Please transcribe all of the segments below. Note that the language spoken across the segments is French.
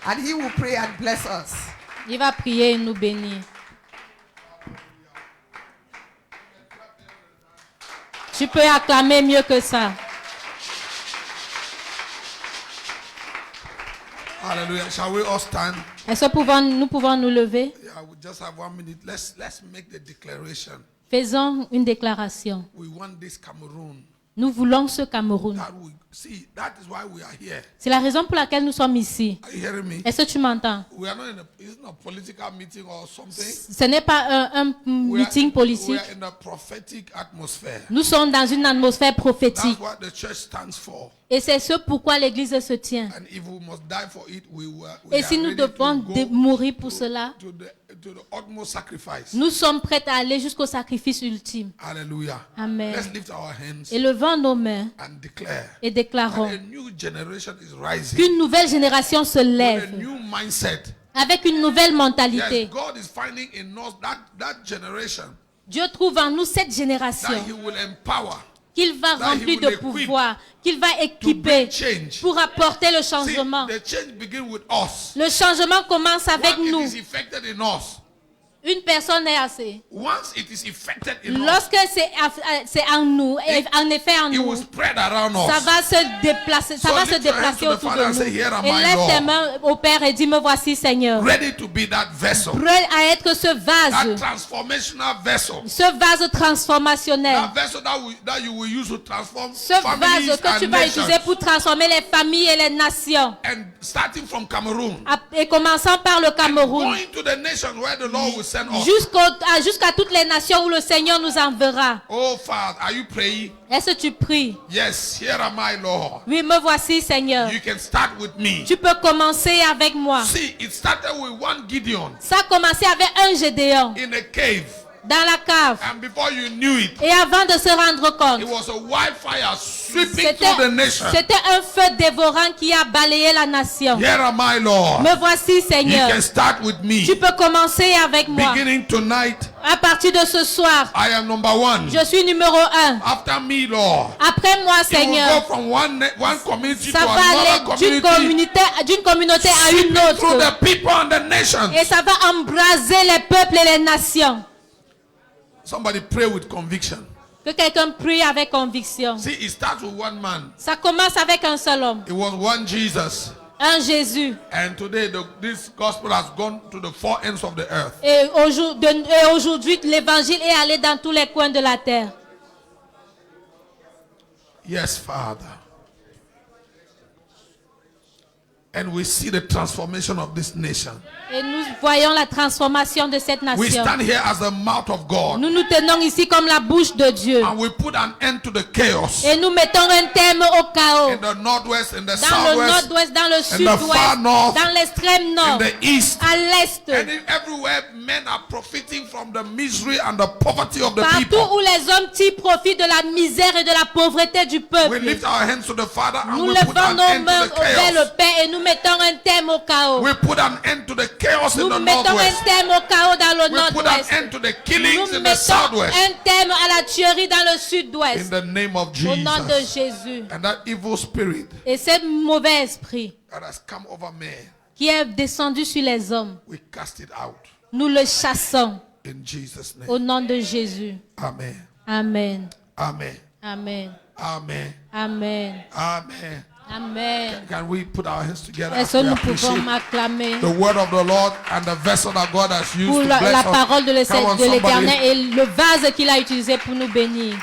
And he will pray and bless us. Il va prier et nous bénir. Tu peux acclamer mieux que ça. Hallelujah. Shall we all stand? Est-ce que nous pouvons nous lever? Yeah, we just have 1 minute. Let's make the declaration. Faisons une déclaration. We want this Cameroon. Nous voulons ce Cameroun. That is why we are here. C'est la raison pour laquelle nous sommes ici. Are you hearing me? Est-ce que tu m'entends? We are not it's not a political meeting or something. Ce n'est pas un meeting politique. We are in a prophetic atmosphere. Nous sommes dans une atmosphère prophétique. That's what the church stands for. Et c'est ce pourquoi l'Église se tient. And if we must die for it, et si nous devons mourir pour cela, to the utmost sacrifice. Nous sommes prêts à aller jusqu'au sacrifice ultime. Hallelujah. Amen. Let's lift our hands Élevons nos mains and declare et déclarons that a new generation is rising. Qu'une nouvelle génération se lève With a new mindset. Avec une nouvelle mentalité. Yes, God is finding in us that generation. Dieu trouve en nous cette génération that he will empower. Qu'il va remplir de pouvoir, qu'il va équiper pour apporter le changement. Le changement commence avec nous. Une personne est assez. Lorsque c'est en nous, en effet en nous, ça va se déplacer, autour de nous. Et lève tes mains au Père et dis, me voici Seigneur. Ready to be that vessel. Prêt à être ce vase. That transformational vessel. Ce vase transformationnel. That vessel that you will use to transform ce vase que tu vas utiliser pour transformer les familles et les nations. And starting from Cameroon. Et commençant par le Cameroun. And going to the nation where the Lord will send us. Jusqu'à toutes les nations où le Seigneur nous enverra. Oh Father, are you praying? Est-ce que tu pries? Yes, here am I, Lord. Oui, me voici, Seigneur. You can start with me. Tu peux commencer avec moi. See, it started with one Gideon. Ça a commencé avec un Gédéon. In a cave. Dans la cave. And before you knew it, et avant de se rendre compte, it was a wildfire sweeping through the nation. C'était un feu dévorant qui a balayé la nation. Here am I, Lord. Me voici, Seigneur. You can start with me. Tu peux commencer avec moi. Beginning tonight, à partir de ce soir, I am number one. Je suis numéro 1. After me, Lord. Après moi, Seigneur. It will go from one community ça to va aller d'une communauté à une autre. Through the people and the nations. Et ça va embraser les peuples et les nations. Somebody pray with conviction. Que quelqu'un prie avec conviction. See, it starts with one man. Ça commence avec un seul homme. It was one Jesus. Un Jésus. And today this gospel has gone to the four ends of the earth. Et aujourd'hui, l'évangile est allé dans tous les coins de la terre. Yes, Father. And we see the transformation of this nation. Et nous voyons la transformation de cette nation. We stand here as the mouth of God. Nous nous tenons ici comme la bouche de Dieu. And we put an end to the chaos. Et nous mettons un terme au chaos. In the northwest, in the dans le nord-ouest, dans le sud-ouest, dans l'extrême nord, in the east, à l'est. And everywhere men are profiting from the misery and the poverty of the partout people. Où les hommes profitent de la misère et de la pauvreté du peuple. We lift our hands to the Father and nous we put an end to the chaos. Vers le Père et nous mettons un terme au chaos. We put an end to the chaos in the northwest. Nous mettons un terme au chaos dans le nord-ouest. We put an end to the killings in the southwest. Un terme à la tuerie dans le sud-ouest. In the name of Jesus. Au nom de Jésus. And that evil spirit. Et ce mauvais esprit. That has come over men. Qui est descendu sur les hommes. We cast it out. Nous le chassons. In Jesus' name. Au nom de Jésus. Amen. Amen. Amen. Amen. Amen. Amen. Amen. Amen. Can we put our hands together? Est-ce que nous pouvons m'acclamer the word of the Lord and the vessel that God has used pour to bless la us. parole de l'Éternel et le vase qu'il a utilisé pour nous bénir.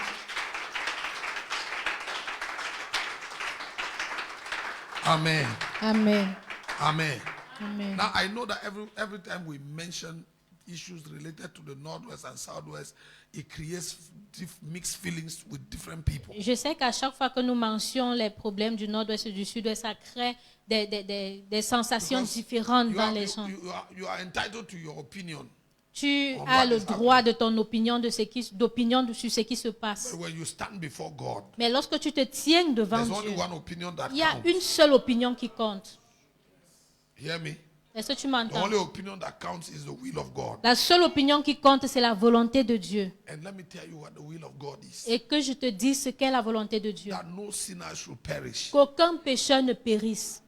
Amen. Amen. Amen. Amen. Now I know that every time we mention issues related to the northwest and southwest, it creates mixed feelings with different people. Je sais qu'à chaque fois que nous mentionnons les problèmes du nord-ouest et du sud-ouest, ça crée des sensations différentes dans les gens. You are entitled to your opinion. Tu as le droit de ton opinion d'opinion sur ce qui se passe. But when you stand before God, mais lorsque tu te tiens devant Dieu, il y a une seule opinion qui compte. Hear me? Est-ce que tu m'entends? The only opinion that counts is the will of God. La seule opinion qui compte, c'est la volonté de Dieu. And let me tell you what the will of God is. Et que je te dise ce qu'est la volonté de Dieu. That no sinner should perish. Qu'aucun pécheur ne périsse.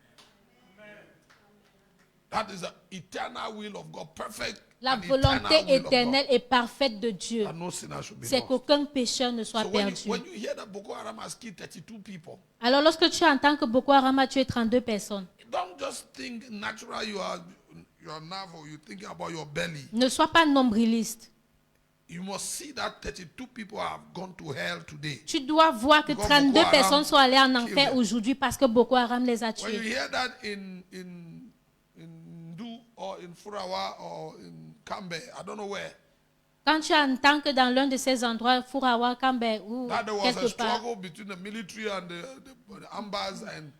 That is the eternal will of God, perfect. La and volonté eternal will of éternelle God. et parfaite de Dieu, And no sinner should be c'est lost. qu'aucun pécheur ne soit So perdu. when you hear that Boko Haram has killed 32 people, Alors lorsque tu entends que Boko Haram a tué 32 personnes, don't just think natural your navel, you thinking about your belly. ne sois pas nombriliste. You must see that 32 people have gone to hell today. Tu dois voir que Because 32 Boko Haram personnes sont allées en killed enfer them. aujourd'hui parce que Boko Haram les a When you tués. hear that in Ndu or in Furawa or in Kambe, I don't know where, Quand tu entends que dans l'un de ces endroits, Furawa, Kambe ou that there was a quelque part, struggle between the military and the Ambas and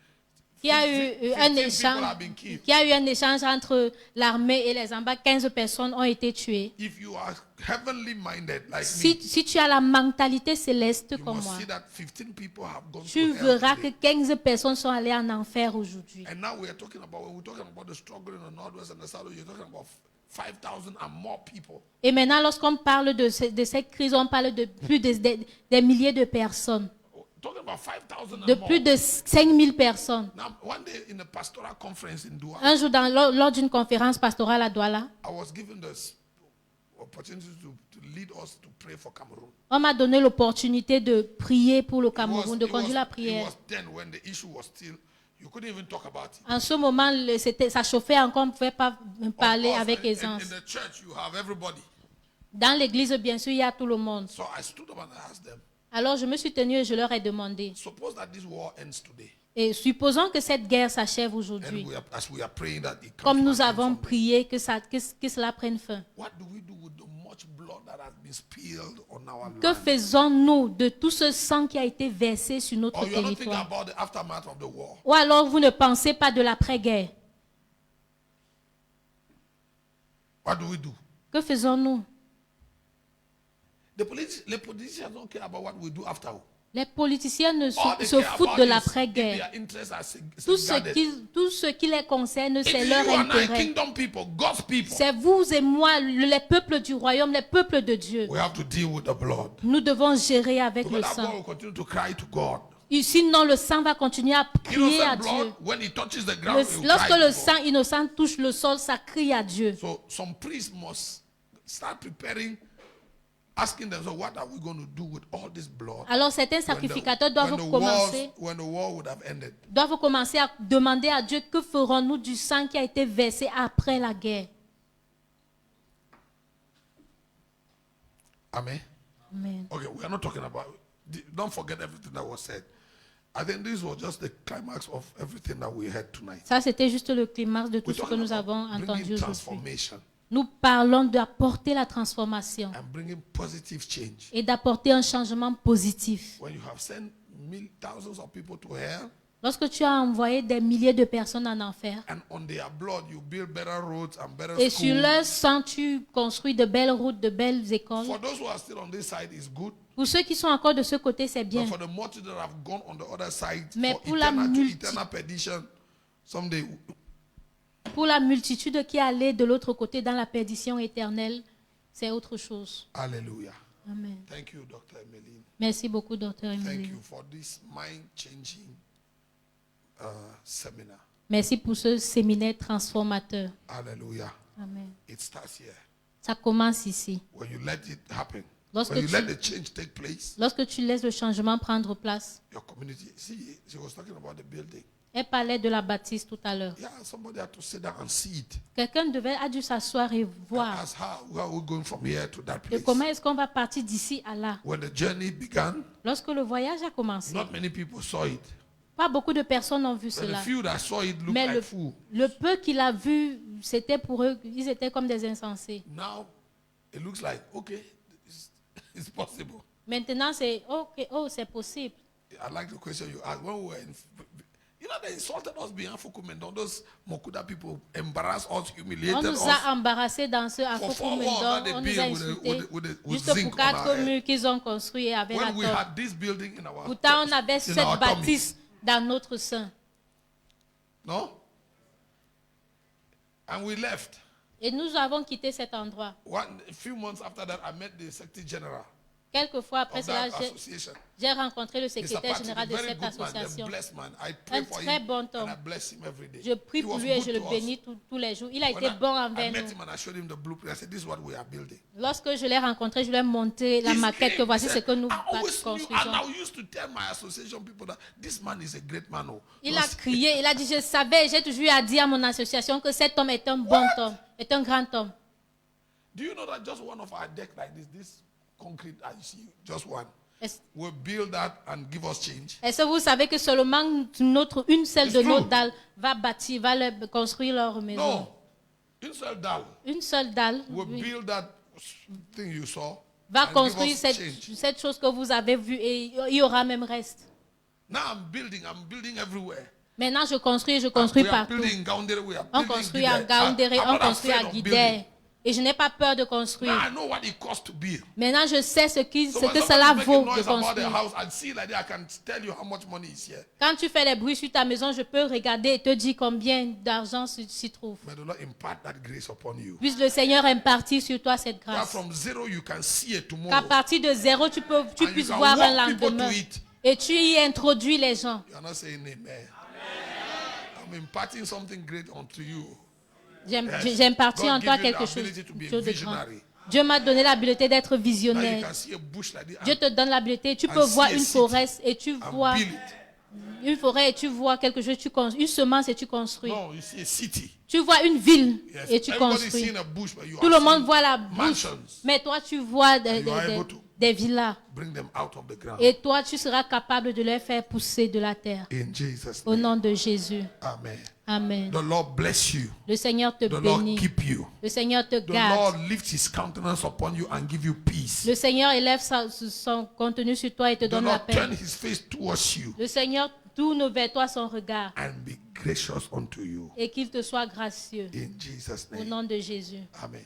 qu'il y a eu un 15 échange, people have been killed. qu'il y a eu un échange entre l'armée et les Ambas, 15 personnes ont été tuées. If you are heavenly minded like me, Si tu as la mentalité céleste you comme must moi, see that 15 people have gone tu to hell verras que today. 15 personnes sont allées en enfer aujourd'hui. And now we are talking about, when we're talking about the struggle in the northwest and the south, you're talking about 5,000 and more people. Et maintenant, lorsqu'on parle de cette crise, on parle de plus des milliers de personnes, Talking about 5,000 de and plus more. de 5000 personnes. Now, one day in a pastoral conference in Douala, Un jour, lors d'une conférence pastorale à Douala, I was given this opportunity to lead us to pray for Cameroon. on m'a donné l'opportunité de prier pour le Cameroun, de It was- conduire la it prière. was then when the issue was still, you couldn't even talk about it. En ce moment, ça chauffait encore, on ne pouvait pas parler Of course, avec in aisance. the church, you have everybody. Dans l'église, bien sûr, il y a tout le monde. So I stood up and I asked them, Alors, je me suis tenue et je leur ai demandé. suppose that this war ends today. Et supposons que cette guerre s'achève And aujourd'hui. as we are praying that it comes Comme to nous an end avons someday. prié que cela prenne fin. What do we do with the much blood that has been spilled on our Que land? faisons-nous de tout ce sang qui a été versé sur notre Or you're not thinking territoire? about the aftermath of the war. Ou alors vous ne pensez pas de l'après-guerre? What do we do? Que faisons-nous? The politicians don't care about what we do after. Les politiciens ne All they se care foutent about de is if l'après-guerre. their interests are Tout safeguarded. tout ce qui les concerne, c'est If leur you and I, intérêt. kingdom people, God's people, C'est vous et moi, les peuples du royaume, les peuples de Dieu. we have to deal with the blood. Nous devons gérer avec Because le that blood sang. will continue to cry to God. Et sinon, le sang va continuer à crier à Innocent Dieu. blood, when it touches the ground, it will Lorsque cry le to sang God. innocent touche le sol, ça crie à Dieu. So some priests must start preparing, asking themselves, what are we going to do with all this blood? Alors certains sacrificateurs doivent commencer When the war would have ended. à demander à Dieu que ferons-nous du sang qui a été versé après la guerre. Amen. Amen. Okay, we are not talking about, don't forget everything that was said. I think this was just the climax of everything that we heard tonight. Ça, c'était juste le climax de tout We're ce que talking nous avons about entendu bringing aujourd'hui. transformation Nous parlons d'apporter la transformation and bringing positive change. et d'apporter un changement positif. When you have sent thousands of people to hell, Lorsque tu as envoyé des milliers de personnes en enfer and on their blood you build better roads and better et sur schools. leur sang, tu construis de belles routes, de belles écoles. For those who are still on this side, is good. Pour ceux qui sont encore de ce côté, c'est bien. But for the multitude that have gone on the other side, Mais for pour la eternal perdition, someday. Pour la multitude qui est allée de l'autre côté dans la perdition éternelle, c'est autre chose. Hallelujah. Amen. Thank you, Dr. Emeline. Merci beaucoup, Dr. Thank Emily. you for this mind-changing seminar. Merci pour ce séminaire transformateur. Hallelujah. Amen. It starts here. Ça commence ici. When you let it happen, Lorsque when you tu- let the change take place, Lorsque tu laisses le changement prendre place. your community. See, she was talking about the building. Elle parlait de la bâtisse tout à l'heure. Yeah, somebody had to sit down and see it. Quelqu'un a dû s'asseoir et And voir ask where are we going from here to that de place? comment est-ce qu'on va partir d'ici à là. When the journey began, Lorsque le voyage a commencé, not many people saw it. pas beaucoup de personnes ont vu But the cela. few that saw it looked Mais like fools. le peu qu'il a vu, c'était pour eux, ils étaient comme des insensés. Now, it looks like, okay, it's possible. Maintenant, c'est ok, oh, c'est possible. I like the question you asked. When we were in, you know, they insulted us behind Fukumendon. Those Mokuda people embarrassed us, humiliated On nous us. a embarrassés dans ce For 4 walls Afro-Mendon, that they on nous built a with insultés with juste zinc pour on our 4 head. murs qu'ils ont construits avec la When we tôle. had this building in our Pourtant, on avait in cette our tummies. bâtisse dans notre sein. No? And we left. Et nous avons quitté cet endroit. A few months after that, I met the Secretary General. Quelquefois, après of cela, that association. j'ai rencontré le Mr. secrétaire Patrick, général de very cette good man, a association. blessed man. I pray Un for très him bon and homme. I bless him every day. Je prie He pour was lui et good je le to us. bénis tous les jours. Il a When été bon I envers met nous. him and I showed him the blueprint. I said, "This is what we are building." Lorsque je l'ai rencontré, je lui ai montré la He's maquette que came, voici he ce said, que nous I always knew, and construisons. I used to tell my association people that this man is a great man. Oh. Il a Because- crié, il a dit, je savais, j'ai toujours eu à dire à mon association que cet homme est un bon homme, est un grand homme. Do you know that just one of our deck like this concrete, I see, just one, Est-ce will build that and give us change? est-ce que vous savez que seulement une seule It's de true. nos dalles va bâtir, construire leur maison? No, inside that Une seule dalle will oui, build that thing you saw va and give construire us cette, change. cette chose que vous avez vue et il y aura même reste. Now I'm building everywhere. Maintenant, je construis We partout. are building in Gaoundéré, we are On building in construit à Guidé. Gaoundéré, I'm on not construit afraid à of Guidé. building. Et je n'ai pas peur de Now construire. I know what it costs to build. Maintenant, je sais ce So que when cela somebody vaut make a de noise about the construire. house and see like that, I can tell you how much money is here. Quand tu fais les bruits sur ta maison, je peux regarder et te dire combien d'argent s'y trouve. May the Lord impart that grace upon you. Puisse le Seigneur impartir sur toi cette That grâce. from zero you can see it Qu'à tomorrow. partir de zéro, tu And you puisses can voir un walk people lendemain. to it. Et tu y introduis les gens. You are not saying amen. I'm imparting something great unto you. J'impartis God en toi give you the quelque chose ability to be a de grand. visionary. Dieu m'a donné l'habileté d'être Now you visionnaire. can see a bush like this Dieu and, te donne l'habileté. Tu and peux see voir a une city forêt et tu and vois build it. une forêt et tu vois quelque chose, une semence et tu construis. No, you see a city. Tu vois une ville Yes. et tu Everybody's construis. seeing a bush, but you Tout are le monde seeing voit la bouche, mansions. mais toi tu vois And you are able to des villas. bring them out of the ground. Et toi tu seras capable de les faire pousser de la terre. In Jesus' Au name. nom de Jésus. Amen. Amen. The Lord bless you. Le Seigneur te The Lord bénit. keep you. Le Seigneur te The garde. Lord lift his countenance upon you and give you peace. Le Seigneur élève son contenu sur toi et te The donne la Lord paix. turn his face towards you Le Seigneur tourne vers toi son regard and be gracious unto you. et qu'il te soit gracieux. In Jesus' Au name. nom de Jésus. Amen.